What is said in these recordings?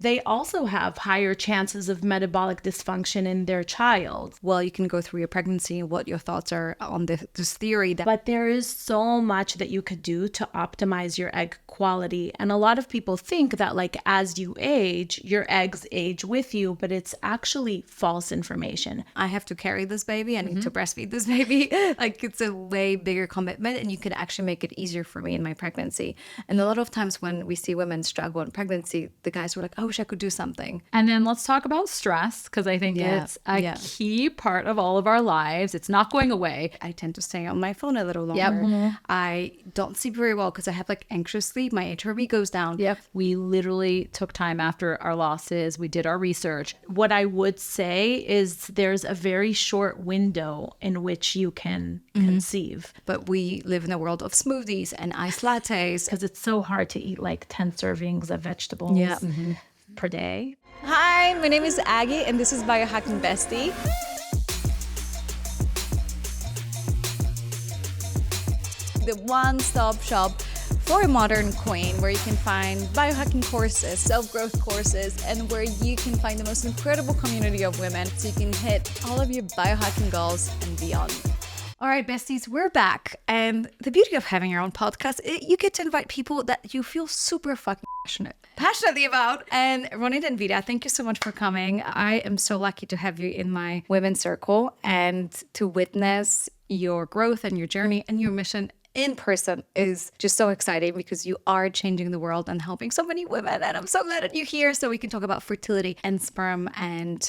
they also have higher chances of metabolic dysfunction in their child. Well, you can go through your pregnancy and what your thoughts are on this theory. But there is so much that you could do to optimize your egg quality. And a lot of people think that like as you age, your eggs age with you, but it's actually false information. I have to carry this baby. I need to breastfeed this baby. Like it's a way bigger commitment, and you could actually make it easier for me in my pregnancy. And a lot of times when we see women struggle in pregnancy, the guys were like, I wish I could do something. And then let's talk about stress, because I think it's a key part of all of our lives. It's not going away. I tend to stay on my phone a little longer. I don't sleep very well because I have like anxious sleep. My HRV goes down. We literally took time after our losses. We did our research. What I would say is there's a very short window in which you can conceive. But we live in a world of smoothies and iced lattes. Because it's so hard to eat like 10 servings of vegetables per day. Hi, my name is Aggie, and this is Biohacking Bestie. The one-stop shop for a modern queen, where you can find biohacking courses, self-growth courses, and where you can find the most incredible community of women so you can hit all of your biohacking goals and beyond. All right, besties, we're back. And the beauty of having your own podcast, you get to invite people that you feel super fucking passionately about. And Ronette and Vida, thank you so much for coming. I am so lucky to have you in my women's circle and to witness your growth and your journey and your mission in person is just so exciting, because you are changing the world and helping so many women. And I'm so glad that you're here so we can talk about fertility and sperm and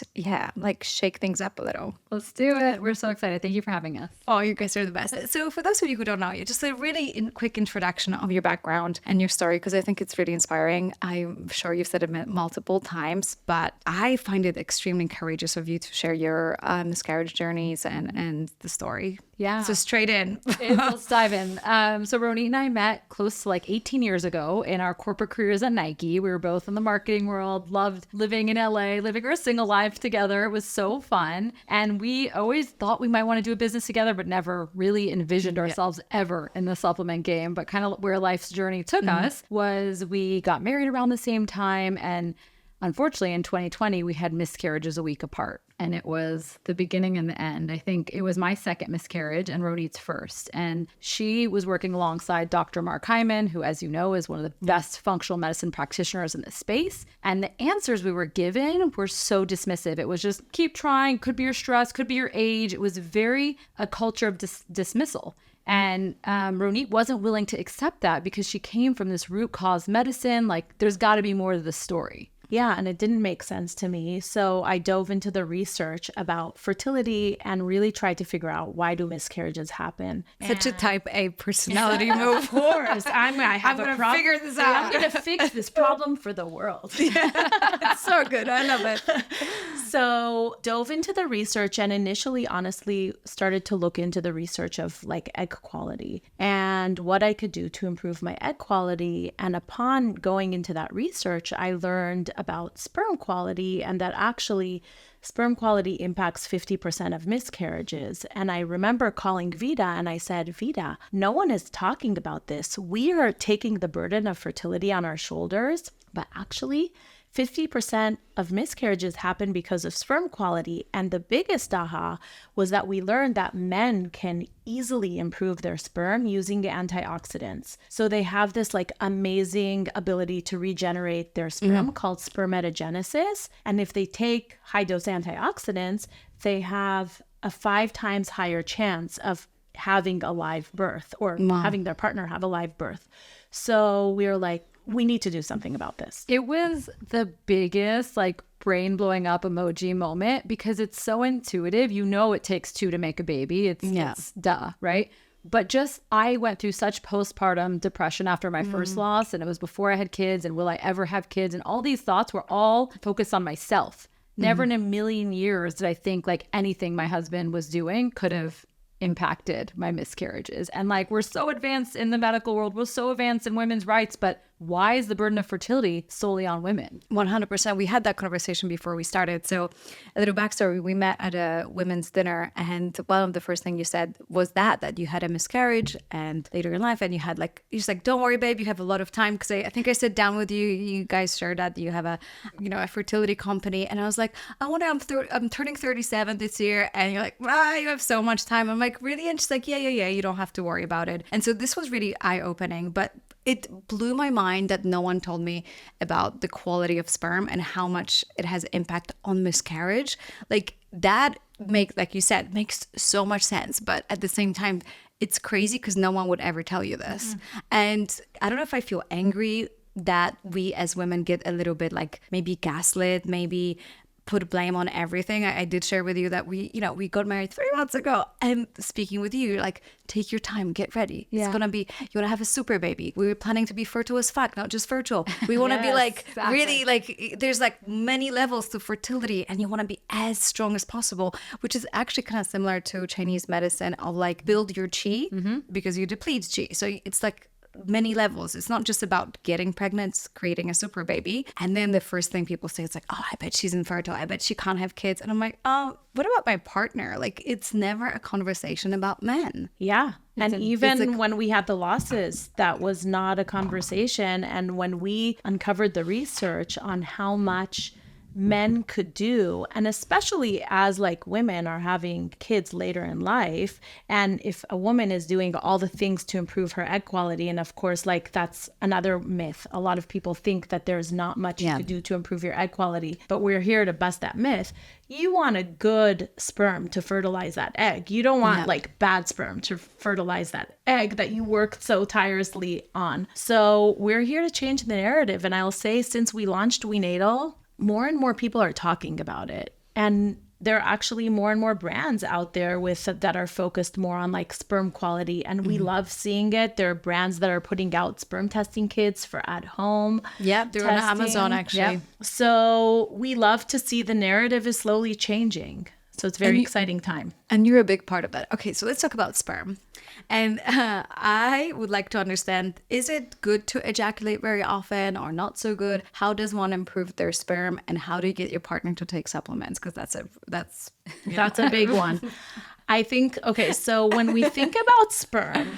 like shake things up a little. Let's do it. We're so excited. Thank you for having us. Oh, you guys are the best. So for those of you who don't know you, just a really quick introduction of your background and your story, because I think it's really inspiring. I'm sure you've said it multiple times, but I find it extremely courageous of you to share your miscarriage journeys and the story. Yeah. So straight in. Let's dive in. So Ronette and I met close to like 18 years ago in our corporate careers at Nike. We were both in the marketing world, loved living in LA, living our single life together. It was so fun. And we always thought we might want to do a business together, but never really envisioned ourselves ever in the supplement game. But kind of where life's journey took us was we got married around the same time. And unfortunately, in 2020, we had miscarriages a week apart. And it was the beginning and the end. I think it was my second miscarriage and Ronette's first. And she was working alongside Dr. Mark Hyman, who, as you know, is one of the best functional medicine practitioners in this space. And the answers we were given were so dismissive. It was just keep trying, could be your stress, could be your age. It was very a culture of dismissal. And Ronette wasn't willing to accept that because she came from this root cause medicine. Like, there's got to be more to the story. Yeah, and it didn't make sense to me. So I dove into the research about fertility and really tried to figure out, why do miscarriages happen? Such a type A personality move. Of course. I'm going to figure this out. I'm going to fix this problem for the world. It's so good. I love it. So dove into the research and initially, honestly, started to look into the research of like egg quality and what I could do to improve my egg quality. And upon going into that research, I learned about sperm quality, and that actually sperm quality impacts 50% of miscarriages. And I remember calling Vida and I said, Vida, no one is talking about this. We are taking the burden of fertility on our shoulders, but actually 50% of miscarriages happen because of sperm quality. And the biggest aha was that we learned that men can easily improve their sperm using antioxidants. So they have this like amazing ability to regenerate their sperm called spermatogenesis. And if they take high dose antioxidants, they have a 5 times higher chance of having a live birth or having their partner have a live birth. So we were like, we need to do something about this. It was the biggest like brain blowing up emoji moment because it's so intuitive. You know, it takes 2 to make a baby. It's duh, right? But just I went through such postpartum depression after my first loss, and it was before I had kids, and will I ever have kids? And all these thoughts were all focused on myself. Never in a million years did I think like anything my husband was doing could have impacted my miscarriages. And like, we're so advanced in the medical world, we're so advanced in women's rights, but why is the burden of fertility solely on women? 100%. We had that conversation before we started. So a little backstory, we met at a women's dinner, and one of the first things you said was that you had a miscarriage and later in life, and you had like, you're just like, don't worry, babe, you have a lot of time. Because I think I sat down with you, you guys shared that you have a, a fertility company. And I was like, I wonder, I'm turning 37 this year. And you're like, you have so much time. I'm like, really? And she's like, yeah, you don't have to worry about it. And so this was really eye-opening, but it blew my mind that no one told me about the quality of sperm and how much it has impact on miscarriage. Like that like you said, makes so much sense. But at the same time, it's crazy because no one would ever tell you this. And I don't know if I feel angry that we as women get a little bit like maybe gaslit, maybe put blame on everything. I did share with you that we got married 3 months ago, and speaking with you, like, take your time, get ready. Yeah. It's gonna be, you want to have a super baby. We were planning to be fertile as fuck, not just fertile. We want to be like, exactly. Really, like, there's like many levels to fertility, and you want to be as strong as possible, which is actually kind of similar to Chinese medicine of like build your qi because you deplete qi. So it's like many levels. It's not just about getting pregnant, it's creating a super baby. And then the first thing people say, it's like, oh, I bet she's infertile. I bet she can't have kids. And I'm like, oh, what about my partner? Like, it's never a conversation about men. Yeah. And even when we had the losses, that was not a conversation. And when we uncovered the research on how much men could do, and especially as like women are having kids later in life, and if a woman is doing all the things to improve her egg quality, and of course, like, that's another myth. A lot of people think that there's not much you could do to improve your egg quality, but we're here to bust that myth. You want a good sperm to fertilize that egg. You don't want like bad sperm to fertilize that egg that you worked so tirelessly on. So we're here to change the narrative. And I'll say, since we launched WeNatal, more and more people are talking about it. And there are actually more and more brands out there that are focused more on like sperm quality. And we love seeing it. There are brands that are putting out sperm testing kits for at home. Yeah, they're on Amazon actually. Yep. So we love to see the narrative is slowly changing. So it's a very exciting time. And you're a big part of that. Okay, so let's talk about sperm. And I would like to understand, is it good to ejaculate very often or not so good? How does one improve their sperm? And how do you get your partner to take supplements? Because that's a big one. I think, okay, so when we think about sperm,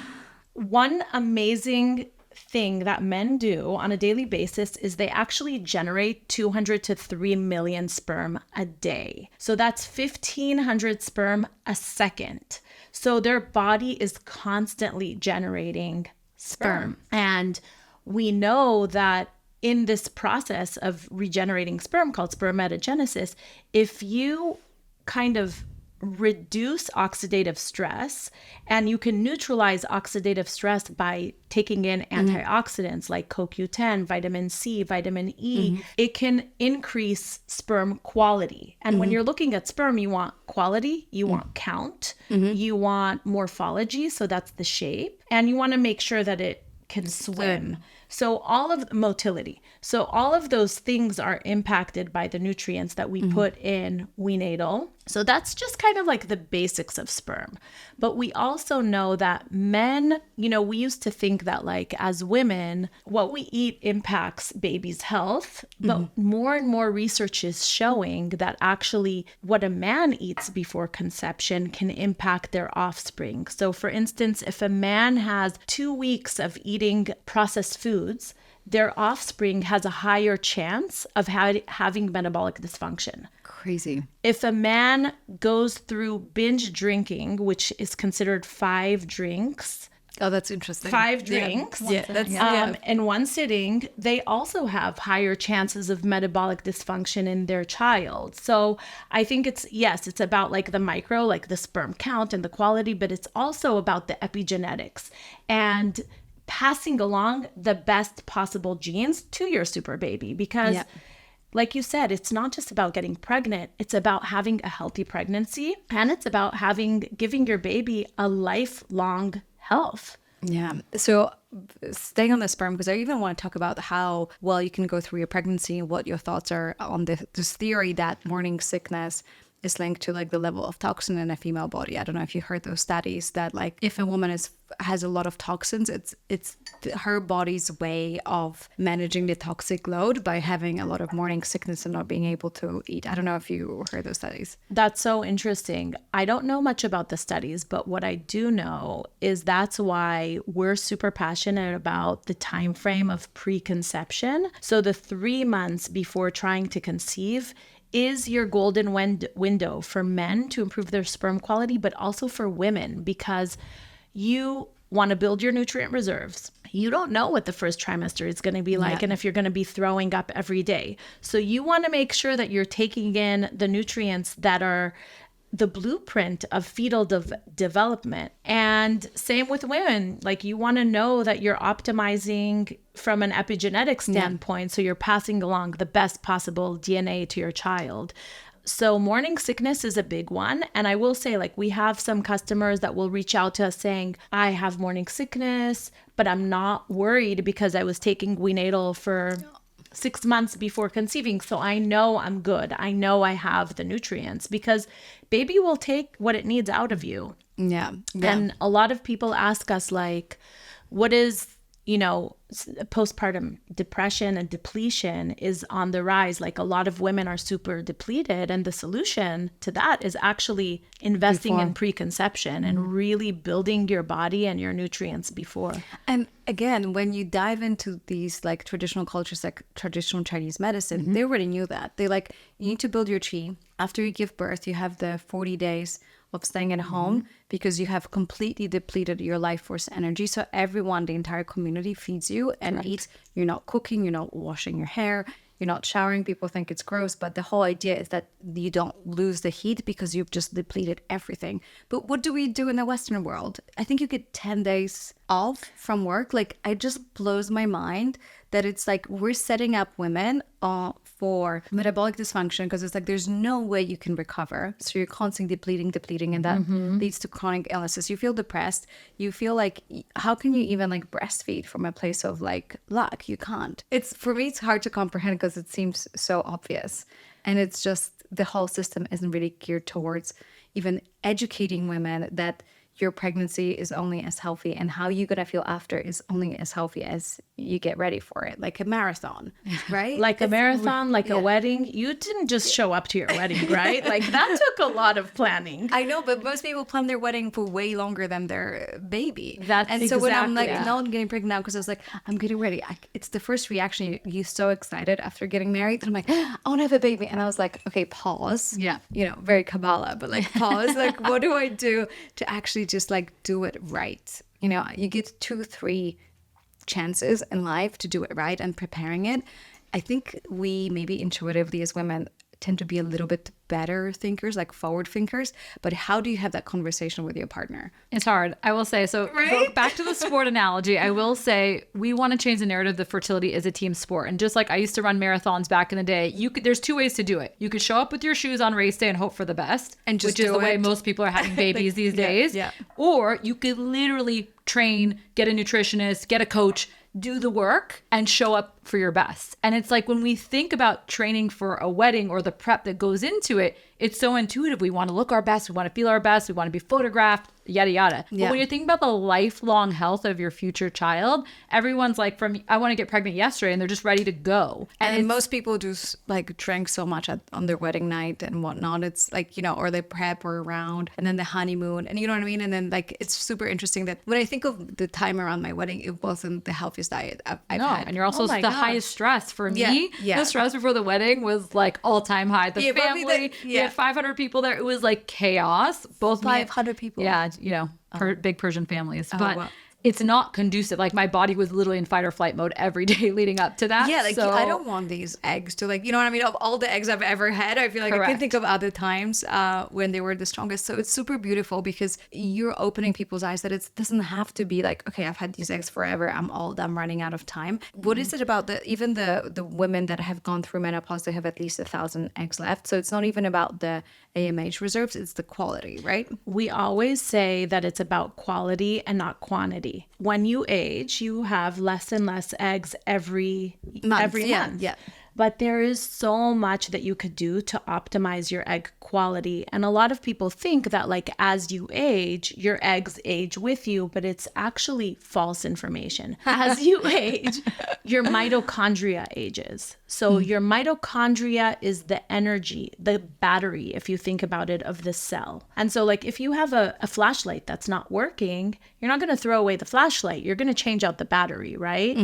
one amazing thing that men do on a daily basis is they actually generate 200 to 3 million sperm a day. So that's 1,500 sperm a second. So their body is constantly generating sperm. And we know that in this process of regenerating sperm called spermatogenesis, if you kind of reduce oxidative stress, and you can neutralize oxidative stress by taking in antioxidants like CoQ10, vitamin C, vitamin E, it can increase sperm quality. And when you're looking at sperm, you want quality, you want count, you want morphology, so that's the shape, and you want to make sure that it can swim. So all of the motility. So all of those things are impacted by the nutrients that we put in WeNatal. So that's just kind of like the basics of sperm. But we also know that men, we used to think that like as women, what we eat impacts baby's health. But more and more research is showing that actually what a man eats before conception can impact their offspring. So for instance, if a man has 2 weeks of eating processed foods, their offspring has a higher chance of having metabolic dysfunction. Crazy. If a man goes through binge drinking, which is considered 5 drinks. Oh, that's interesting. 5 drinks. In one sitting, they also have higher chances of metabolic dysfunction in their child. So I think it's about like the micro, like the sperm count and the quality, but it's also about the epigenetics and passing along the best possible genes to your super baby. Because like you said, it's not just about getting pregnant. It's about having a healthy pregnancy, and it's about giving your baby a lifelong health. Yeah. So staying on the sperm, because I even want to talk about how well you can go through your pregnancy and what your thoughts are on this theory that morning sickness is linked to like the level of toxin in a female body. I don't know if you heard those studies that like if a woman has a lot of toxins, it's her body's way of managing the toxic load by having a lot of morning sickness and not being able to eat. I don't know if you heard those studies. That's so interesting. I don't know much about the studies, but what I do know is that's why we're super passionate about the time frame of preconception. So the 3 months before trying to conceive is your golden window for men to improve their sperm quality, but also for women, because you want to build your nutrient reserves. You don't know what the first trimester is going to be like, and if you're going to be throwing up every day. So you want to make sure that you're taking in the nutrients that are the blueprint of fetal development. And same with women, like you want to know that you're optimizing from an epigenetic standpoint. So you're passing along the best possible DNA to your child. So morning sickness is a big one. And I will say, like, we have some customers that will reach out to us saying, I have morning sickness, but I'm not worried because I was taking WeNatal for 6 months before conceiving. So I know I'm good. I know I have the nutrients, because baby will take what it needs out of you. Yeah. And a lot of people ask us, like, what is, postpartum depression and depletion is on the rise. Like, a lot of women are super depleted. And the solution to that is actually investing in preconception and really building your body and your nutrients before. And again, when you dive into these like traditional cultures, like traditional Chinese medicine, they already knew that. They like, you need to build your qi. After you give birth, you have the 40 days of staying at home because you have completely depleted your life force energy. So everyone, the entire community feeds you and eats. You're not cooking, you're not washing your hair, you're not showering. People think it's gross, but the whole idea is that you don't lose the heat because you've just depleted everything. But what do we do in the Western world? I think you get 10 days off from work. Like, it just blows my mind that it's like we're setting up women for metabolic dysfunction, because it's like there's no way you can recover. So you're constantly depleting, and that leads to chronic illnesses. You feel depressed. You feel like, how can you even like breastfeed from a place of like lack? You can't. For me, it's hard to comprehend because it seems so obvious. And it's just the whole system isn't really geared towards even educating women that your pregnancy is only as healthy and how you're going to feel after is only as healthy as you get ready for it. Like a marathon, right? Like a marathon, like a wedding. You didn't just show up to your wedding, right? Like, that took a lot of planning. I know, but most people plan their wedding for way longer than their baby. That's so when I'm like, exactly, no, I'm getting pregnant now because I was like, I'm getting ready. It's the first reaction. You're so excited after getting married. And I'm like, I want to have a baby. And I was like, okay, pause. Yeah. Very Kabbalah, but like pause. Like, what do I do to actually just like do it right? You get 2-3 chances in life to do it right, and preparing it. I think we maybe intuitively as women tend to be a little bit better thinkers, like forward thinkers. But how do you have that conversation with your partner? It's hard, I will say. So go back to the sport analogy. I will say we want to change the narrative that fertility is a team sport. And just like I used to run marathons back in the day, there's 2 ways to do it. You could show up with your shoes on race day and hope for the best, and just which is the way most people are having babies these days. Yeah. Or you could literally train, get a nutritionist, get a coach, do the work, and show up for your best. And it's like when we think about training for a wedding or the prep that goes into it, it's so intuitive. We want to look our best. We want to feel our best. We want to be photographed, yada, yada. Yeah. But when you're thinking about the lifelong health of your future child, everyone's like, I want to get pregnant yesterday, and they're just ready to go. And most people just like drank so much on their wedding night and whatnot. It's like, or they prep or around, and then the honeymoon, and you know what I mean? And then like, it's super interesting that when I think of the time around my wedding, it wasn't the healthiest diet I've had. And you're also the highest stress for me. Yeah. The stress before the wedding was like all-time high. The family, we had 500 people there. It was like chaos. Both 500 people. Yeah, big Persian families. But wow. It's not conducive. Like, my body was literally in fight or flight mode every day leading up to that. Yeah, like so, I don't want these eggs to like, you know what I mean? Of all the eggs I've ever had, I feel like I can think of other times when they were the strongest. So it's super beautiful because you're opening people's eyes that it doesn't have to be like, okay, I've had these eggs forever. I'm running out of time. What is it about even the women that have gone through menopause, they have at least 1,000 eggs left. So it's not even about the AMH reserves, it's the quality, right? We always say that it's about quality and not quantity. When you age, you have less and less eggs every month. Yeah. But there is so much that you could do to optimize your egg quality. And a lot of people think that like as you age, your eggs age with you, but it's actually false information. As you age, your mitochondria ages. So your mitochondria is the energy, the battery, if you think about it, of the cell. And so like if you have a flashlight that's not working, you're not going to throw away the flashlight. You're going to change out the battery, right?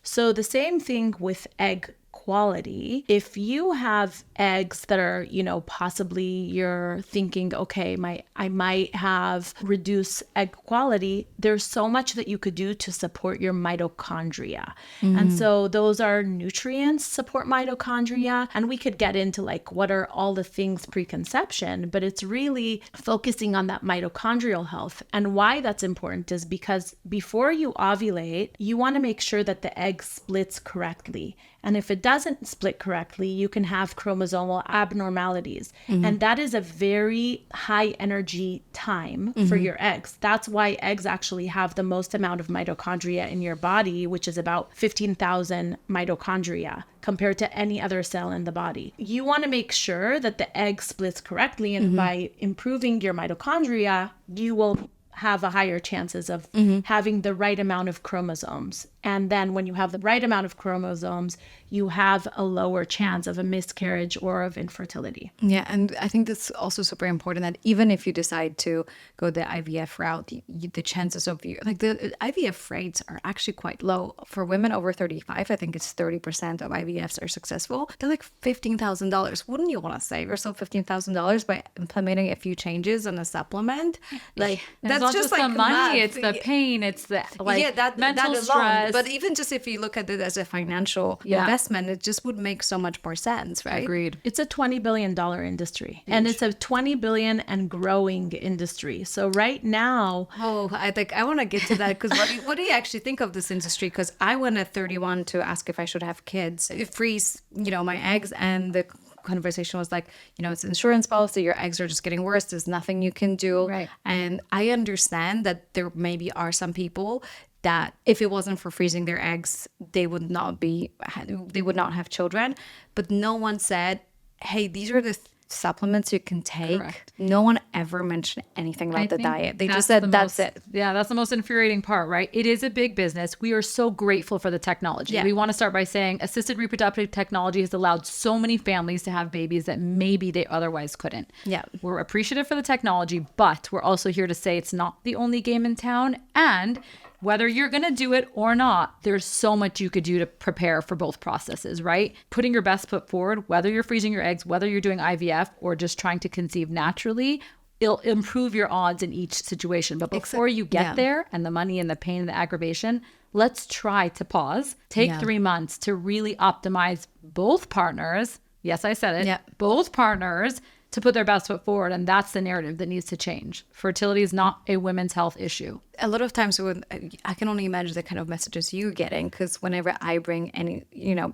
So the same thing with egg quality. If you have eggs that are, you know, possibly you're thinking, okay, I might have reduced egg quality, there's so much that you could do to support your mitochondria. And so those are nutrients support mitochondria. And we could get into like what are all the things preconception, but it's really focusing on that mitochondrial health. And why that's important is because before you ovulate, you want to make sure that the egg splits correctly. And if it doesn't split correctly, you can have chromosomal abnormalities. And that is a very high energy time for your eggs. That's why eggs actually have the most amount of mitochondria in your body, which is about 15,000 mitochondria compared to any other cell in the body. You want to make sure that the egg splits correctly. And by improving your mitochondria, you will have a higher chances of having the right amount of chromosomes. And then when you have the right amount of chromosomes, you have a lower chance of a miscarriage or of infertility. Yeah, and I think that's also super important that even if you decide to go the IVF route, the chances of you, like the IVF rates are actually quite low. For women over 35, I think it's 30% of IVFs are successful. They're like $15,000. Wouldn't you want to save yourself $15,000 by implementing a few changes on a supplement? Like that's not just the like money, math. it's the pain, it's the like mental alone. stress. But even just if you look at it as a financial investment, it just would make so much more sense, right? Agreed. It's a $20 billion industry. And it's a $20 billion and growing industry. So right now, I want to get to that because what do you actually think of this industry? Because I went at 31 to ask if I should have kids. It frees, you know, my eggs, and the conversation was like, you know, it's insurance policy, your eggs are just getting worse, there's nothing you can do. Right. And I understand that there maybe are some people that if it wasn't for freezing their eggs, they would not have children. But no one said, hey, these are the supplements you can take. Correct. No one ever mentioned anything about the think diet. They that's just said the that's most- it. Yeah, that's the most infuriating part, right? It is a big business. We are so grateful for the technology. Yeah. We want to start by saying assisted reproductive technology has allowed so many families to have babies that maybe they otherwise couldn't. Yeah. We're appreciative for the technology, but we're also here to say it's not the only game in town. And whether you're going to do it or not, there's so much you could do to prepare for both processes, right? Putting your best foot forward, whether you're freezing your eggs, whether you're doing IVF or just trying to conceive naturally, it'll improve your odds in each situation. But before you get there, and the money and the pain and the aggravation, let's try to pause, take 3 months to really optimize both partners. Yes, I said it. Yeah. Both partners to put their best foot forward. And that's the narrative that needs to change. Fertility is not a women's health issue. A lot of times when I can only imagine the kind of messages you're getting, because whenever I bring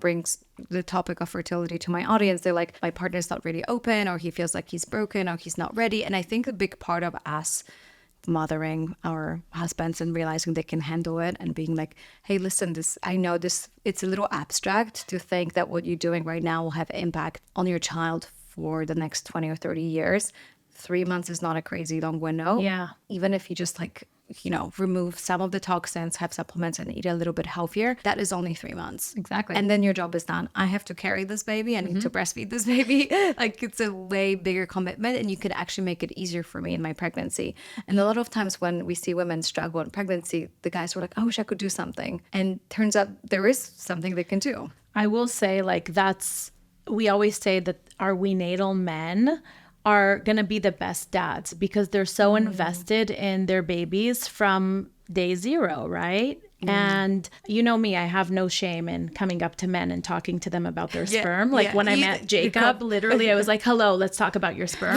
brings the topic of fertility to my audience, they're like, my partner's not really open, or he feels like he's broken, or he's not ready. And I think a big part of us mothering our husbands and realizing they can handle it and being like, hey, listen, I know this, it's a little abstract to think that what you're doing right now will have impact on your child for the next 20 or 30 years. 3 months is not a crazy long window. Yeah. Even if you just remove some of the toxins, have supplements, and eat a little bit healthier, that is only 3 months. Exactly. And then your job is done. I have to carry this baby. I need to breastfeed this baby. Like, it's a way bigger commitment, and you could actually make it easier for me in my pregnancy. And a lot of times when we see women struggle in pregnancy, the guys were like, I wish I could do something. And turns out there is something they can do. I will say, like, we always say that our WeNatal men are going to be the best dads because they're so invested in their babies from day zero, right? And you know me, I have no shame in coming up to men and talking to them about their sperm. Like when I met Jacob, literally I was like, hello, let's talk about your sperm.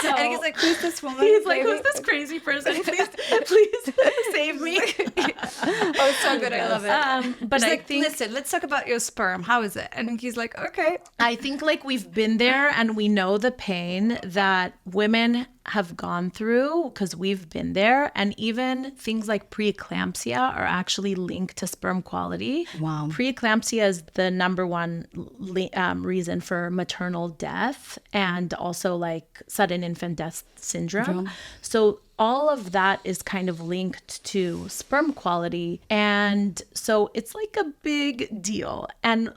And he's like, who's this woman? He's like, who's this crazy person? Please save me. Oh, it's so good. I love it. But He's I like, think, listen, let's talk about your sperm. How is it? And he's like, okay. I think like we've been there and we know the pain that women have gone through, because we've been there, and even things like preeclampsia are actually linked to sperm quality. Wow. Preeclampsia is the number one reason for maternal death and also like sudden infant death syndrome. So all of that is kind of linked to sperm quality. And so it's like a big deal. And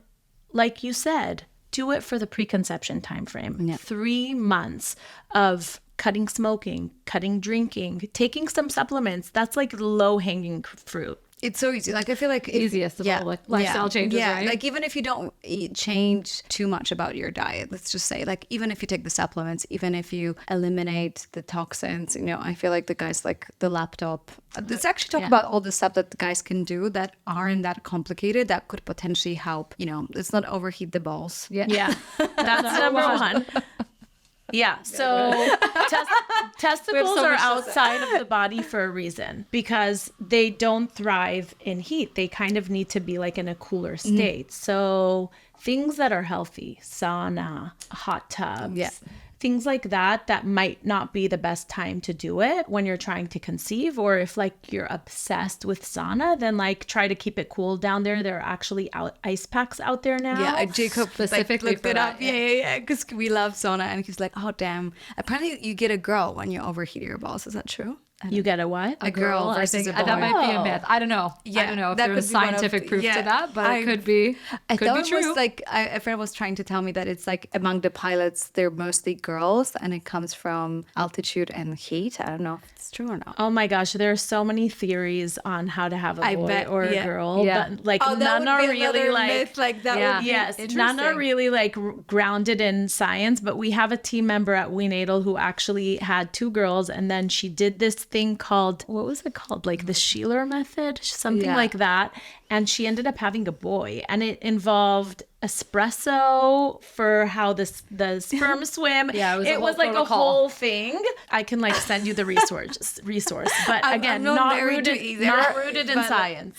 like you said, do it for the preconception timeframe. 3 months of cutting smoking, cutting drinking, taking some supplements. That's like low hanging fruit. It's so easy. Like, I feel like Easiest of all, like, lifestyle changes, right? Like, even if you don't change too much about your diet, let's just say, like, even if you take the supplements, even if you eliminate the toxins, you know, I feel like the guys, like the laptop, let's actually talk about all the stuff that the guys can do that aren't that complicated, that could potentially help, you know, let's not overheat the balls. Yeah. That's number one. Yeah. So testicles are outside of the body for a reason, because they don't thrive in heat. They kind of need to be like in a cooler state. So things that are healthy, sauna, hot tubs, things like that might not be the best time to do it when you're trying to conceive. Or if like you're obsessed with sauna, then like try to keep it cool down there. There are actually ice packs out there now. Yeah, Jacob Specifically looked for it that, up. Yeah, because we love sauna, and he's like, oh damn. Apparently, you get a girl when you overheat your balls. Is that true? You get a what? A girl I versus think a boy. that might be a myth. I don't know. Yeah, I don't know if that there's could be one of scientific the- proof yeah. to that, but it could be. I could thought be it true. was like a friend was trying to tell me that it's like among the pilots, they're mostly girls, and it comes from altitude and heat. I don't know if it's true or not. Oh my gosh, there are so many theories on how to have a I boy bet, or a yeah. girl, Yeah. but like That none would are be really another like myth, like that would be yes, none interesting. are really like grounded in science. But we have a team member at WeNatal who actually had 2 girls, and then she did this thing called, what was it called? Like the Sheeler method, something like that. And she ended up having a boy, and it involved espresso for how the sperm swim. Yeah, it was a whole like protocol. a whole thing. I can like send you the resource, but again, I'm not not married rooted, to either, not rooted in but- science.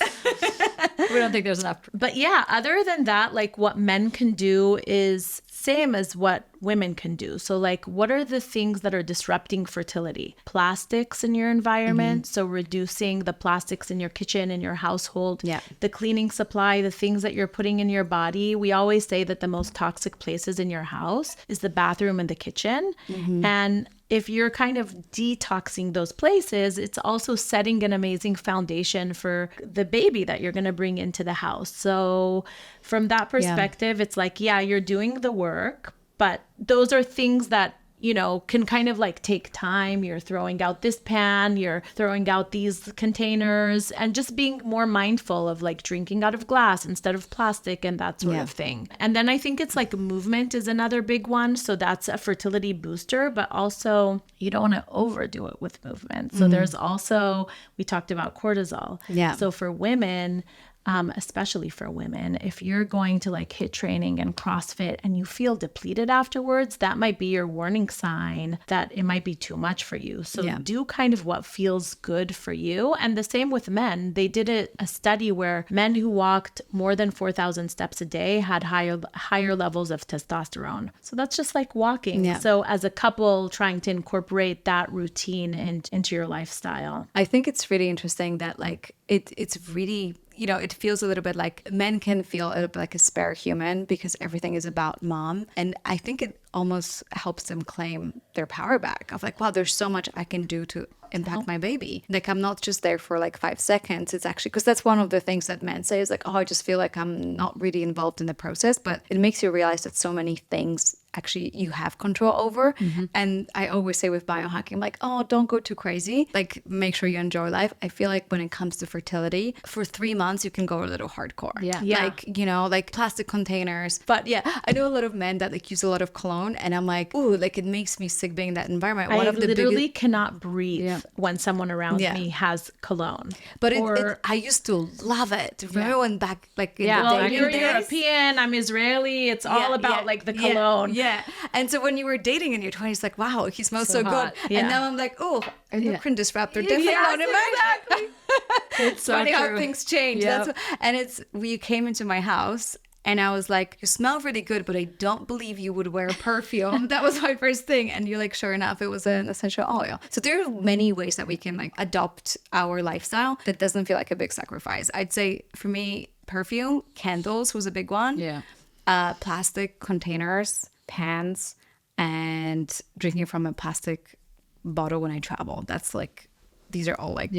We don't think there's enough. But yeah, other than that, like what men can do is same as what women can do. So like, what are the things that are disrupting fertility? Plastics in your environment. So reducing the plastics in your kitchen, in your household, the cleaning supply, the things that you're putting in your body. We always say that the most toxic places in your house is the bathroom and the kitchen. And if you're kind of detoxing those places, it's also setting an amazing foundation for the baby that you're going to bring into the house. So from that perspective, it's like, yeah, you're doing the work, but those are things that, you know, can kind of like take time. You're throwing out this pan, you're throwing out these containers, and just being more mindful of like drinking out of glass instead of plastic and that sort of thing. And then I think it's like movement is another big one. So that's a fertility booster, but also you don't want to overdo it with movement. So there's also, we talked about cortisol. Yeah. So for women, especially for women, if you're going to like HIIT training and CrossFit and you feel depleted afterwards, that might be your warning sign that it might be too much for you. So do kind of what feels good for you. And the same with men. They did a study where men who walked more than 4,000 steps a day had higher levels of testosterone. So that's just like walking. Yeah. So as a couple, trying to incorporate that routine into your lifestyle. I think it's really interesting that like it's really, you know, it feels a little bit like men can feel a little bit like a spare human because everything is about mom. And I think it almost helps them claim their power back of like, wow, there's so much I can do to impact my baby. Like, I'm not just there for like 5 seconds. It's actually, because that's one of the things that men say is like, oh, I just feel like I'm not really involved in the process. But it makes you realize that so many things actually you have control over. And I always say with biohacking, like, oh, don't go too crazy. Like, make sure you enjoy life. I feel like when it comes to fertility, for 3 months, you can go a little hardcore. Yeah. Like, you know, like plastic containers. But yeah, I know a lot of men that like use a lot of cologne, and I'm like, ooh, like it makes me sick being in that environment. I literally cannot breathe when someone around me has cologne. But I used to love it. Remember when back like in the Well, dating you're days? European, I'm Israeli. It's all about like the cologne. Yeah. And so when you were dating in your 20s, like, wow, he smells so good. hot. Yeah. And now I'm like, oh, endocrine disruptor. Definitely not in my It's so funny how true. things change. Yep. And we came into my house And I was like, you smell really good, but I don't believe you would wear perfume. That was my first thing. And you're like, sure enough, it was an essential oil. So there are many ways that we can like adopt our lifestyle that doesn't feel like a big sacrifice. I'd say for me, perfume, candles was a big one. Yeah. Plastic containers, pans, and drinking from a plastic bottle when I travel. That's like, these are all like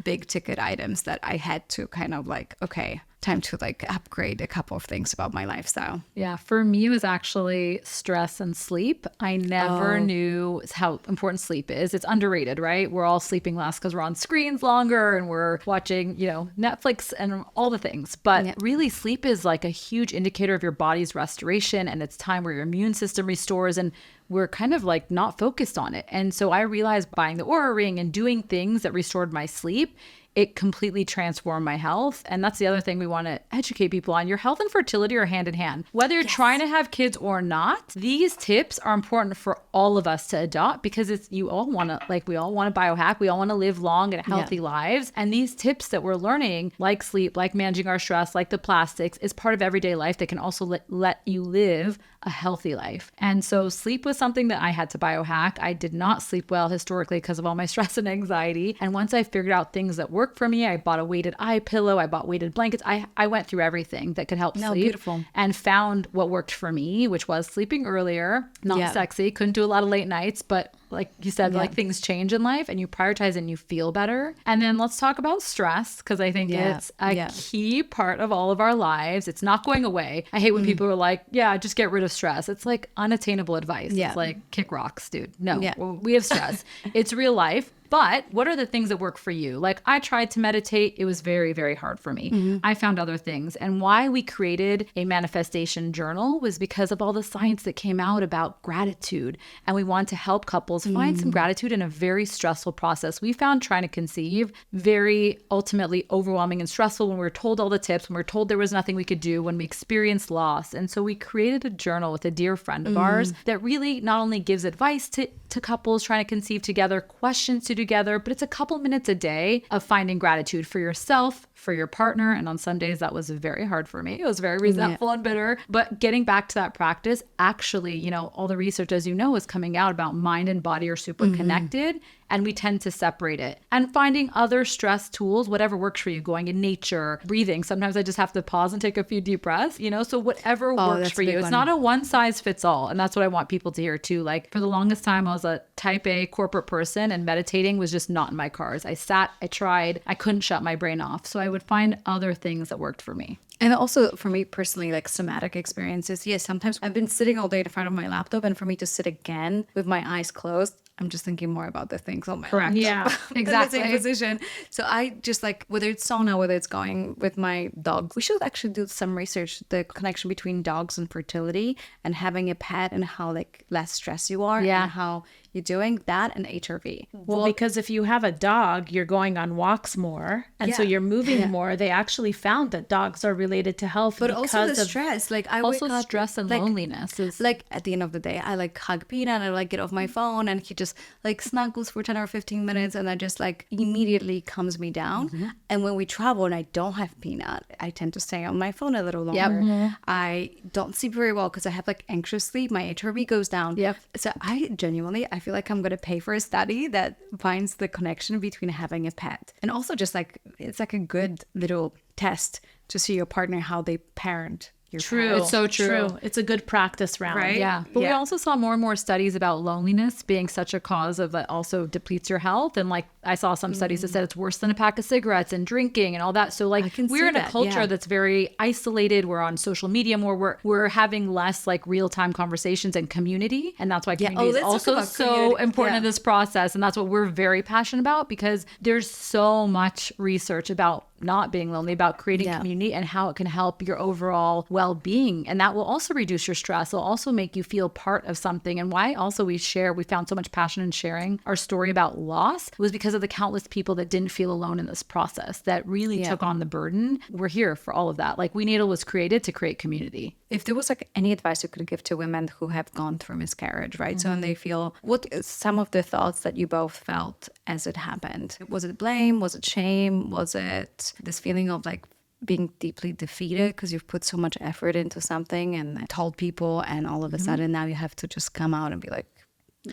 big ticket items that I had to kind of like, okay, time to like upgrade a couple of things about my lifestyle. Yeah, for me, it was actually stress and sleep. I never knew how important sleep is. It's underrated, right? We're all sleeping less because we're on screens longer and we're watching, you know, Netflix and all the things. But really, sleep is like a huge indicator of your body's restoration, and it's time where your immune system restores, and we're kind of like not focused on it. And so I realized buying the Oura Ring and doing things that restored my sleep, it completely transformed my health. And that's the other thing we want to educate people on. Your health and fertility are hand in hand. Whether you're trying to have kids or not, these tips are important for all of us to adopt, because it's, you all want to, like, we all want to biohack. We all want to live long and healthy lives. And these tips that we're learning, like sleep, like managing our stress, like the plastics, is part of everyday life that can also let you live a healthy life. And so sleep was something that I had to biohack. I did not sleep well historically because of all my stress and anxiety. And once I figured out things that worked for me, I bought a weighted eye pillow, I bought weighted blankets. I went through everything that could help sleep. Beautiful. And found what worked for me, which was sleeping earlier, not sexy, couldn't do a lot of late nights, but like you said, like things change in life and you prioritize and you feel better. And then let's talk about stress, because I think it's a key part of all of our lives. It's not going away. I hate when people are like, yeah, just get rid of stress. It's like unattainable advice. It's like kick rocks, dude. No, we have stress. It's real life. But what are the things that work for you? Like, I tried to meditate. It was very, very hard for me. I found other things. And why we created a manifestation journal was because of all the science that came out about gratitude. And we want to help couples find some gratitude in a very stressful process. We found trying to conceive very ultimately overwhelming and stressful when we were told all the tips, when we were told there was nothing we could do, when we experienced loss. And so we created a journal with a dear friend of ours that really not only gives advice to couples trying to conceive together, questions to do together, but it's a couple minutes a day of finding gratitude for yourself, for your partner. And on some days that was very hard for me. It was very resentful and bitter. But getting back to that practice, actually, you know, all the research, as you know, is coming out about mind and body are super connected. And we tend to separate it. And finding other stress tools, whatever works for you, going in nature, breathing. Sometimes I just have to pause and take a few deep breaths, you know, so whatever works for you. It's not a one size fits all. And that's what I want people to hear too. Like, for the longest time, I was a type A corporate person and meditating was just not in my cards. I sat, I tried, I couldn't shut my brain off. So I would find other things that worked for me. And also for me personally, like somatic experiences. Yes, sometimes I've been sitting all day in front of my laptop, and for me to sit again with my eyes closed, I'm just thinking more about the things on my laptop. Yeah, exactly. In the same position. So I just like, whether it's sauna, whether it's going with my dog, we should actually do some research, the connection between dogs and fertility and having a pet and how like less stress you are and how you're doing that, and HRV. Well, because if you have a dog, you're going on walks more. And so you're moving more. They actually found that dogs are related to health. But also the stress. Like I also wake up, stress and like, loneliness is like at the end of the day, I like hug Peanut and I like get off my phone and he just like snuggles for 10 or 15 minutes and that just like immediately calms me down. And when we travel and I don't have Peanut, I tend to stay on my phone a little longer. I don't sleep very well because I have like anxious sleep. My HRV goes down. So I genuinely, I feel like I'm going to pay for a study that finds the connection between having a pet. And also just like, it's like a good little test to see your partner, how they parent your pet. It's so true. It's a good practice round. Right? Yeah. But we also saw more and more studies about loneliness being such a cause of that also depletes your health. And like I saw some studies that said it's worse than a pack of cigarettes and drinking and all that. So like we're in a culture that's very isolated. We're on social media more. We're having less like real-time conversations and community. And that's why community is also so important in this process. And that's what we're very passionate about, because there's so much research about not being lonely, about creating community and how it can help your overall well-being. And that will also reduce your stress. It'll also make you feel part of something. And why also we found so much passion in sharing our story about loss was because of the countless people that didn't feel alone in this process, that really took on the burden. We're here for all of that. Like WeNatal was created to create community. If there was like any advice you could give to women who have gone through miscarriage, right? So and they feel, what some of the thoughts that you both felt as it happened? Was it blame? Was it shame? Was it this feeling of like being deeply defeated because you've put so much effort into something and told people, and all of a sudden now you have to just come out and be like,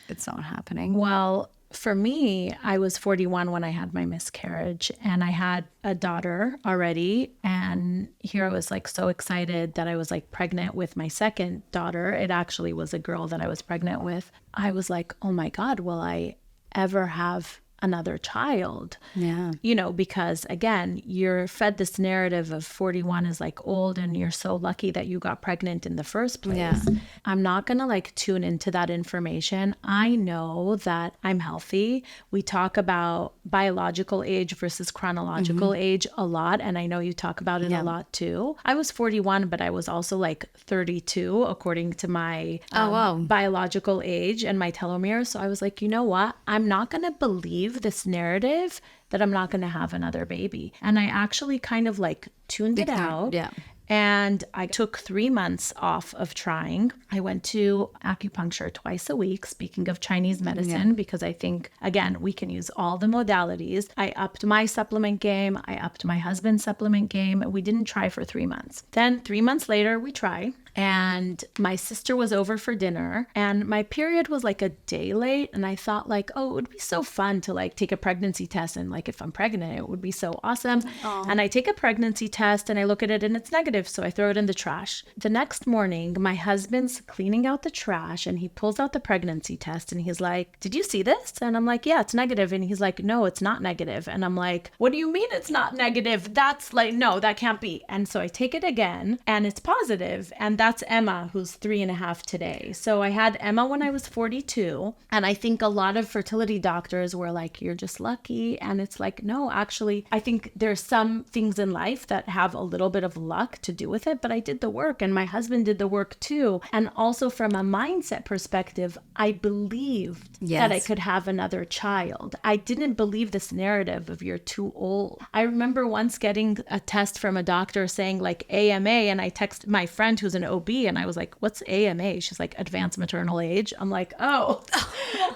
it's not happening? Well, for me, I was 41 when I had my miscarriage, and I had a daughter already. And here I was like so excited that I was like pregnant with my second daughter. It actually was a girl that I was pregnant with. I was like, oh my God, will I ever have another child? Yeah. You know, because again, you're fed this narrative of 41 is like old and you're so lucky that you got pregnant in the first place. Yeah. I'm not going to like tune into that information. I know that I'm healthy. We talk about biological age versus chronological age a lot. And I know you talk about it a lot too. I was 41, but I was also like 32 according to my biological age and my telomere. So I was like, you know what? I'm not going to believe this narrative that I'm not going to have another baby. And I actually kind of like tuned it out. Yeah. And I took 3 months off of trying. I went to acupuncture twice a week, speaking of Chinese medicine, because I think, again, we can use all the modalities. I upped my supplement game. I upped my husband's supplement game. We didn't try for 3 months. Then 3 months later, we tried. And my sister was over for dinner, and my period was like a day late. And I thought like, oh, it would be so fun to like take a pregnancy test. And like, if I'm pregnant, it would be so awesome. And I take a pregnancy test and I look at it and it's negative. So I throw it in the trash. The next morning, my husband's cleaning out the trash and he pulls out the pregnancy test and he's like, did you see this? And I'm like, yeah, it's negative. And he's like, no, it's not negative. And I'm like, what do you mean it's not negative? That's like, no, that can't be. And so I take it again and it's positive. And that's Emma, who's 3.5 today. So I had Emma when I was 42. And I think a lot of fertility doctors were like, you're just lucky. And it's like, no, actually, I think there's some things in life that have a little bit of luck to do with it. But I did the work and my husband did the work too. And also from a mindset perspective, I believed that I could have another child. I didn't believe this narrative of you're too old. I remember once getting a test from a doctor saying like AMA, and I texted my friend who's an OB and I was like, what's AMA? She's like, advanced maternal age. I'm like, oh,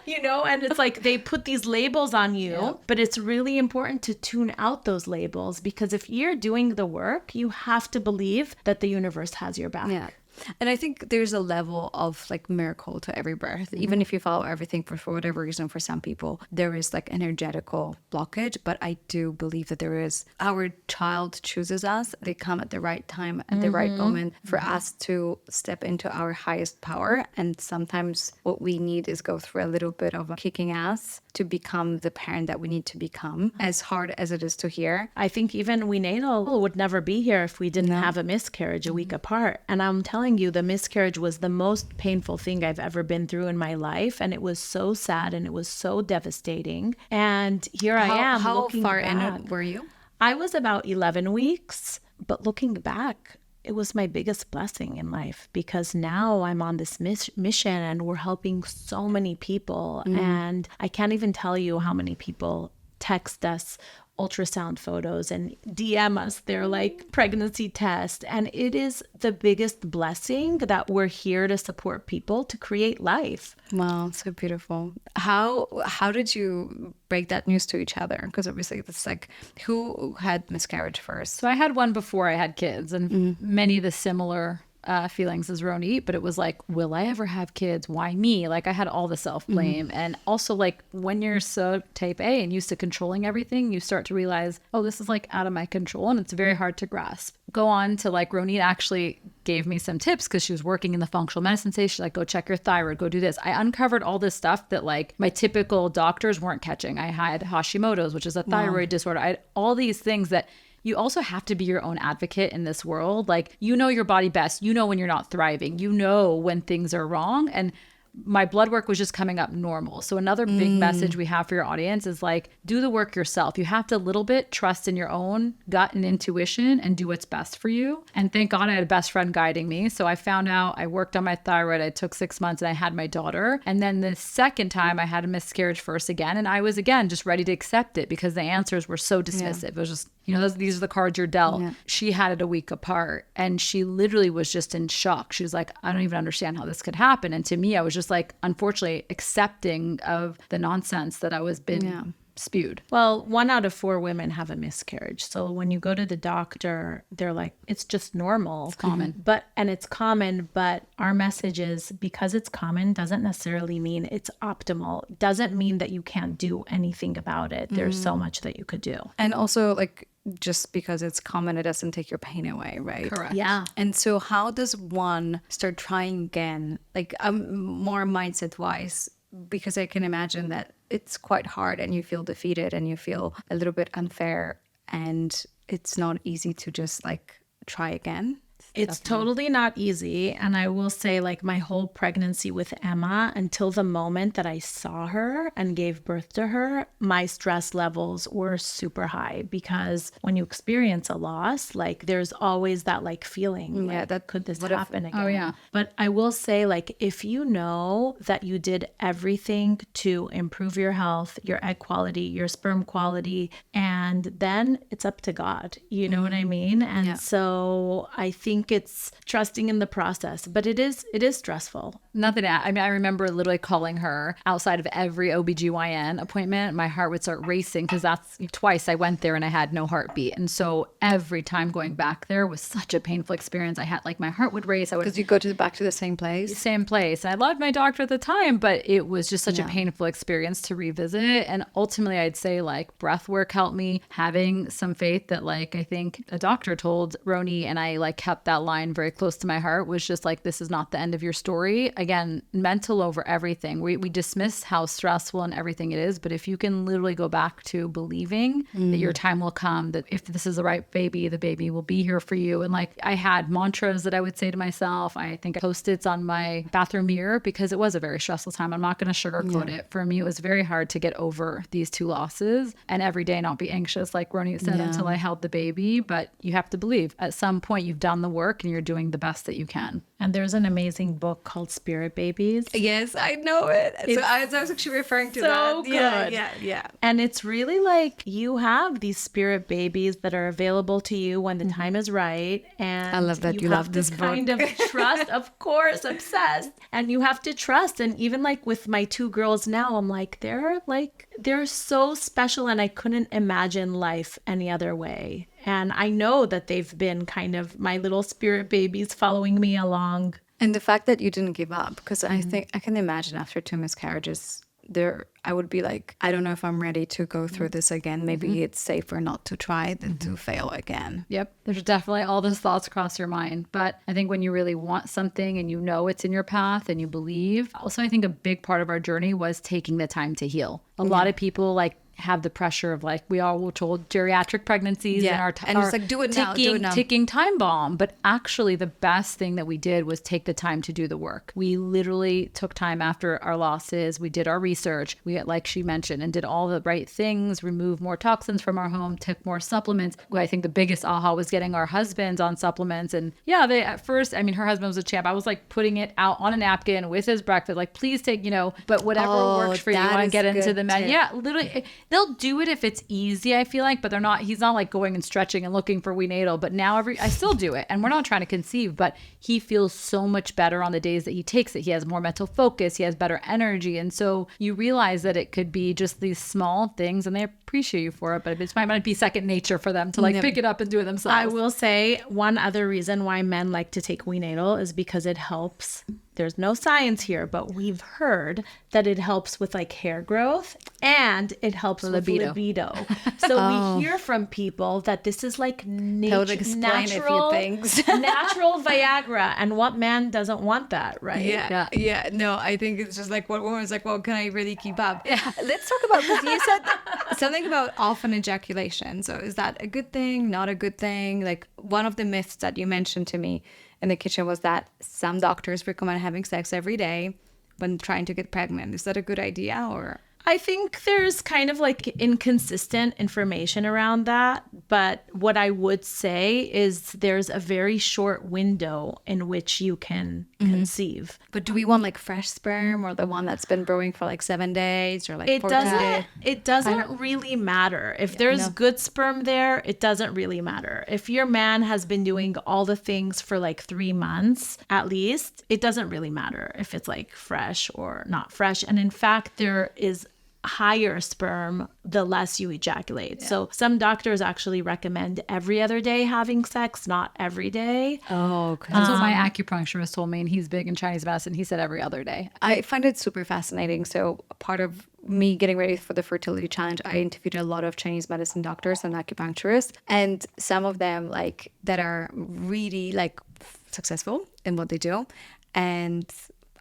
you know, and it's like they put these labels on you, but it's really important to tune out those labels, because if you're doing the work, you have to believe that the universe has your back. Yeah. And I think there's a level of like miracle to every birth. Even if you follow everything for whatever reason, for some people, there is like energetical blockage. But I do believe that there is, our child chooses us. They come at the right time, at the right moment for us to step into our highest power. And sometimes what we need is go through a little bit of a kicking ass to become the parent that we need to become, as hard as it is to hear. I think even WeNatal would never be here if we didn't have a miscarriage a week apart. And I'm telling you, the miscarriage was the most painful thing I've ever been through in my life. And it was so sad and it was so devastating. And here I am. How looking far back. in were you? I was about 11 weeks, but looking back, it was my biggest blessing in life, because now I'm on this mission and we're helping so many people. And I can't even tell you how many people text us ultrasound photos and DM us their like pregnancy test. And it is the biggest blessing that we're here to support people to create life. Wow, so beautiful. How did you break that news to each other? Because obviously it's like, who had miscarriage first? So I had one before I had kids, and many of the similar feelings as Ronette, but it was like, will I ever have kids? Why me? Like I had all the self-blame. And also like when you're so type A and used to controlling everything, you start to realize, oh, this is like out of my control, and it's very hard to grasp. Go on to like, Ronette actually gave me some tips because she was working in the functional medicine space. She's like, go check your thyroid, go do this. I uncovered all this stuff that like my typical doctors weren't catching. I had Hashimoto's, which is a thyroid disorder. I had all these things that you also have to be your own advocate in this world. Like, you know your body best. You know when you're not thriving. You know when things are wrong. And my blood work was just coming up normal. So another big message we have for your audience is like, do the work yourself. You have to a little bit trust in your own gut and intuition and do what's best for you. And thank God I had a best friend guiding me. So I found out, I worked on my thyroid. I took 6 months and I had my daughter. And then the second time I had a miscarriage first again. And I was again just ready to accept it because the answers were so dismissive. It was just, you know, these are the cards you're dealt. She had it a week apart and she literally was just in shock. She was like, I don't even understand how this could happen. And to me, I was just like, unfortunately, accepting of the nonsense that I was been spewed. Well, 1 out of 4 women have a miscarriage. So when you go to the doctor, they're like, it's just normal. It's common. It's common, but our message is because it's common doesn't necessarily mean it's optimal. Doesn't mean that you can't do anything about it. There's so much that you could do. And also, like, just because it's common, it doesn't take your pain away, right? Correct. Yeah. And so how does one start trying again, like more mindset wise? Because I can imagine that it's quite hard and you feel defeated and you feel a little bit unfair and it's not easy to just like try again. It's totally not easy. And I will say, like, my whole pregnancy with Emma, until the moment that I saw her and gave birth to her, my stress levels were super high because when you experience a loss, like, there's always that, like, feeling. Yeah, like, that could this happen again? Oh, yeah. But I will say, like, if you know that you did everything to improve your health, your egg quality, your sperm quality, and then it's up to God. You know what I mean? And so I think it's trusting in the process, but it is stressful. Nothing. I mean, I remember literally calling her outside of every OBGYN appointment. My heart would start racing because that's twice I went there and I had no heartbeat. And so every time going back there was such a painful experience. I had like my heart would race. I would Because you go back to the same place. same place. I loved my doctor at the time, but it was just such a painful experience to revisit. And ultimately, I'd say like breath work helped me, having some faith that like I think a doctor told Roni, and I like kept that line very close to my heart, was just like, this is not the end of your story. Again, mental over everything. We dismiss how stressful and everything it is, but if you can literally go back to believing that your time will come, that if this is the right baby, the baby will be here for you. And like I had mantras that I would say to myself. I think I Post-its on my bathroom mirror because it was a very stressful time. I'm not going to sugarcoat it. For me, it was very hard to get over these 2 losses and every day not be anxious, like Roni said, until I held the baby. But you have to believe at some point you've done the work and you're doing the best that you can. And there's an amazing book called Spirit Babies. Yes, I know it. So I was actually referring to so that. good. Yeah. And it's really like you have these spirit babies that are available to you when the time is right. And I love that you have love this kind of trust, of course, obsessed. And you have to trust. And even like with my 2 girls now, I'm like, they're so special. And I couldn't imagine life any other way. And I know that they've been kind of my little spirit babies following me along. And the fact that you didn't give up, because I think I can imagine after 2 miscarriages, I would be like, I don't know if I'm ready to go through this again. Maybe it's safer not to try than to fail again. Yep. There's definitely all those thoughts cross your mind. But I think when you really want something and you know it's in your path and you believe, also I think a big part of our journey was taking the time to heal. A lot of people like have the pressure of like, we all were told geriatric pregnancies and our and it's like, do it now. Ticking time bomb. But actually the best thing that we did was take the time to do the work. We literally took time after our losses. We did our research. We, like she mentioned, and did all the right things, removed more toxins from our home, took more supplements. I think the biggest aha was getting our husbands on supplements. And yeah, they at first, I mean, her husband was a champ. I was like putting it out on a napkin with his breakfast, like, please take, but whatever works for you and get into the med. Yeah, literally. They'll do it if it's easy, I feel like, but he's not like going and stretching and looking for WeNatal. But now I still do it. And we're not trying to conceive, but he feels so much better on the days that he takes it. He has more mental focus. He has better energy. And so you realize that it could be just these small things and they appreciate you for it, but it might be second nature for them to like pick it up and do it themselves. I will say one other reason why men like to take WeNatal is because it helps. There's no science here, but we've heard that it helps with like hair growh and it helps with libido. So we hear from people that this is like natural Viagra, and what man doesn't want that, right? Yeah. No, I think it's just like what woman's like, well, can I really keep up? Yeah. Let's talk about, because you said something about often ejaculation. So is that a good thing, not a good thing? Like one of the myths that you mentioned to me in the kitchen was that some doctors recommend having sex every day when trying to get pregnant. Is that a good idea, or? I think there's kind of like inconsistent information around that. But what I would say is there's a very short window in which you can conceive. But do we want like fresh sperm or the one that's been brewing for like 7 days or like 14 days? It doesn't really matter. If there's good sperm there, it doesn't really matter. If your man has been doing all the things for like 3 months at least, it doesn't really matter if it's like fresh or not fresh. And in fact, there is higher sperm, the less you ejaculate. So some doctors actually recommend every other day having sex, not every day. Oh, okay. That's what my acupuncturist told me, and he's big in Chinese medicine. He said every other day. I find it super fascinating. So part of me getting ready for the fertility challenge, I interviewed a lot of Chinese medicine doctors and acupuncturists, and some of them like that are really like successful in what they do. And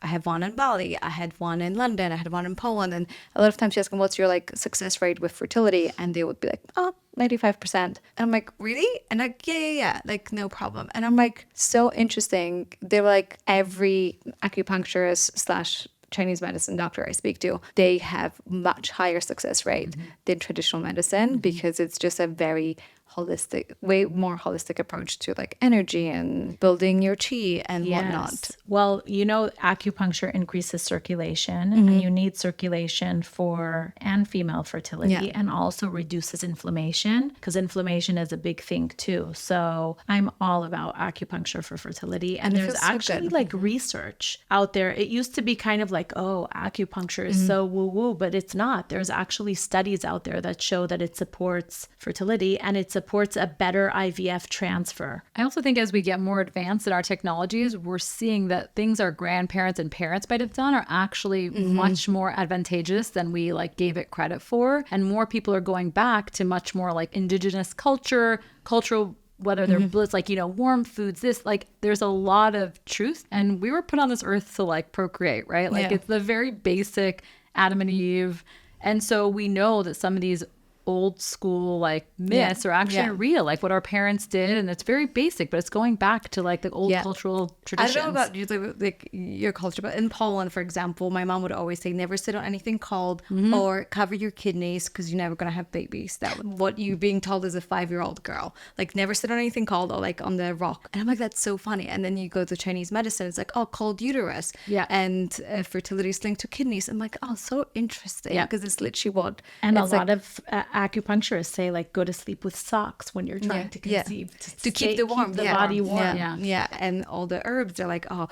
I have one in Bali, I had one in London, I had one in Poland. And a lot of times you ask them, what's your like success rate with fertility? And they would be like, oh, 95%. And I'm like, really? And like, yeah, like no problem. And I'm like, so interesting. They were like, every acupuncturist slash Chinese medicine doctor I speak to, they have much higher success rate than traditional medicine because it's just a very holistic, way more holistic approach to like energy and building your chi and whatnot. Well, you know, acupuncture increases circulation and you need circulation for and female fertility and also reduces inflammation because inflammation is a big thing too. So I'm all about acupuncture for fertility. And there's actually like research out there. It used to be kind of like, oh, acupuncture is so woo-woo, but it's not. There's actually studies out there that show that it supports fertility and it supports a better IVF transfer. I also think as we get more advanced in our technologies, we're seeing that things our grandparents and parents might have done are actually much more advantageous than we like gave it credit for. And more people are going back to much more like indigenous cultural, whether they're it's like, you know, warm foods, this, like, there's a lot of truth. And we were put on this earth to like procreate, right? Like it's the very basic Adam and Eve. And so we know that some of these old school like myths are actually real, like what our parents did, and it's very basic, but it's going back to like the old cultural traditions. I don't know about you, like your culture, but in Poland, for example, my mom would always say never sit on anything cold or cover your kidneys because you're never gonna have babies. That what you being told as a 5-year-old girl, like never sit on anything cold or like on the rock. And I'm like, that's so funny. And then you go to Chinese medicine, it's like, oh, cold uterus, and fertility is linked to kidneys. I'm like, oh, so interesting, because it's literally what. And a lot of acupuncturists say like go to sleep with socks when you're trying to conceive to keep the warmth, the body warm. And all the herbs, they're like, oh,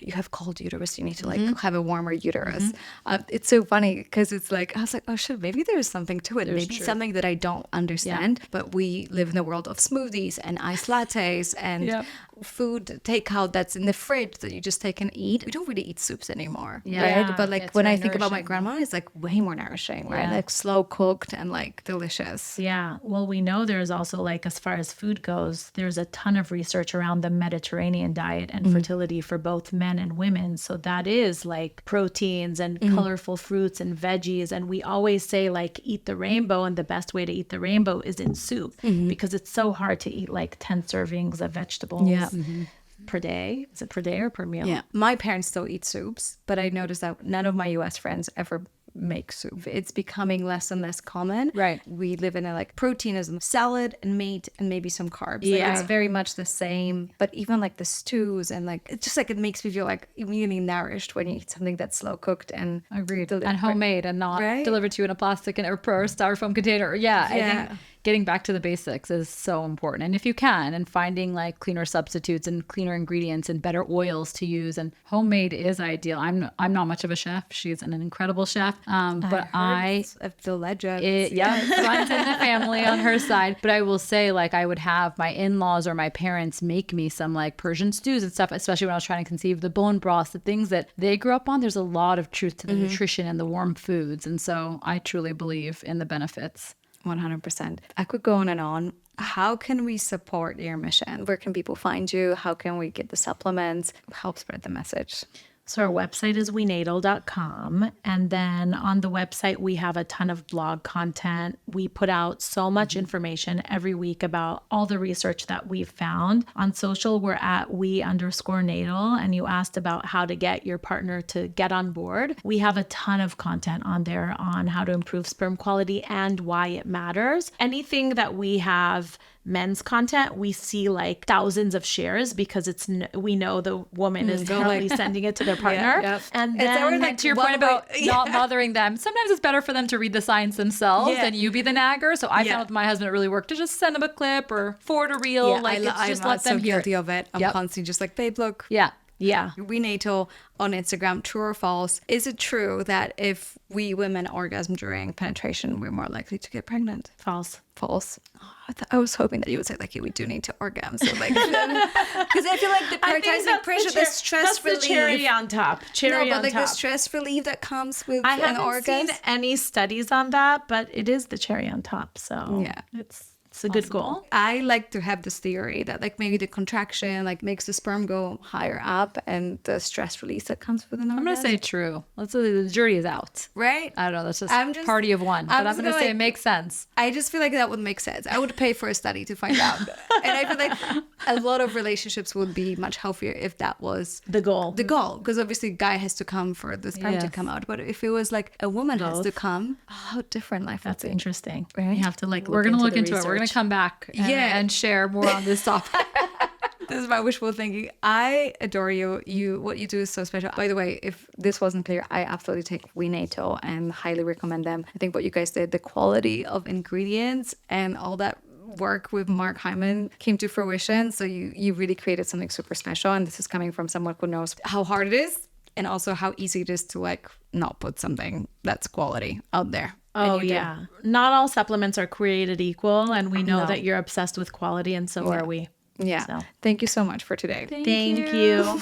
you have cold uterus, you need to like have a warmer uterus. It's so funny because it's like, I was like, oh shit, maybe there's something to it. Maybe something that I don't understand, but we live in a world of smoothies and iced lattes and food takeout that's in the fridge that you just take and eat. We don't really eat soups anymore, right? But like when I think about my grandma, it's like way more nourishing, right? Like slow cooked and like delicious. Yeah. Well, we know there's also like, as far as food goes, there's a ton of research around the Mediterranean diet and fertility for both men and women. So that is like proteins and colorful fruits and veggies. And we always say like eat the rainbow, and the best way to eat the rainbow is in soup because it's so hard to eat like 10 servings of vegetables per day. Is it per day or per meal? Yeah. My parents still eat soups, but I noticed that none of my US friends ever make soup. It's becoming less and less common. Right. We live in a like protein is salad and meat and maybe some carbs. Yeah. Like, it's very much the same. But even like the stews and like it's just like it makes me feel like immediately nourished when you eat something that's slow cooked and agreed and homemade and not delivered to you in a plastic or styrofoam container. I think getting back to the basics is so important. And if you can, and finding like cleaner substitutes and cleaner ingredients and better oils to use, and homemade is ideal. I'm not much of a chef. She's an incredible chef. But I the legend. Runs in the family on her side. But I will say, like, I would have my in-laws or my parents make me some like Persian stews and stuff, especially when I was trying to conceive, the bone broths, the things that they grew up on. There's a lot of truth to the nutrition and the warm foods. And so I truly believe in the benefits. 100%. I could go on and on. How can we support your mission? Where can people find you? How can we get the supplements? Help spread the message. So our website is WeNatal.com. And then on the website, we have a ton of blog content. We put out so much information every week about all the research that we've found. On social, we're at we_natal. And you asked about how to get your partner to get on board. We have a ton of content on there on how to improve sperm quality and why it matters. Anything that we have men's content, we see like thousands of shares because we know the woman is currently sending it to their partner. And then like, to your point about not bothering them, sometimes it's better for them to read the science themselves than you be the nagger. So I found with my husband it really worked to just send them a clip or forward a reel. Like I'm just let them so hear guilty of it. I'm constantly just like, babe, look. Yeah. WeNatal on Instagram, true or false? Is it true that if we women orgasm during penetration, we're more likely to get pregnant? False. False. Oh, I was hoping that you would say like, yeah, we do need to orgasm. So like, because I feel like the prioritizing pressure, the stress relief. That's the cherry on top. Cherry no, on but like top. the stress relief that comes with I an haven't orgasm. seen any studies on that, but it is the cherry on top. So Yeah. it's a good goal. I like to have this theory that like maybe the contraction like makes the sperm go higher up and the stress release that comes with an orgasm. I'm going to say true. Let's say the jury is out. Right? I don't know. That's I'm just just- party of one. But I'm just going to gonna, say like- it makes sense. I just feel like that would make sense. I would pay for a study to find out. And I feel like a lot of relationships would be much healthier if that was The goal. the goal. Because obviously guy has to come for the sperm to Yes. come out. But if it was like a woman has to come, how different life That's would be. interesting. Right? You have to like. We're going to look the into it. We're going to research. come back and share more on this topic. This is my wishful thinking. I adore you. What you do is so special. By the way, if this wasn't clear, I absolutely take WeNatal and highly recommend them. I think what you guys did, the quality of ingredients and all that work with Mark Hyman came to fruition. So you really created something super special. And this is coming from someone who knows how hard it is and also how easy it is to like not put something that's quality out there. Oh, And you do. yeah. Not all supplements are created equal. And we know No. that you're obsessed with quality, and so are we. Yeah. So. Thank you so much for today. Thank you.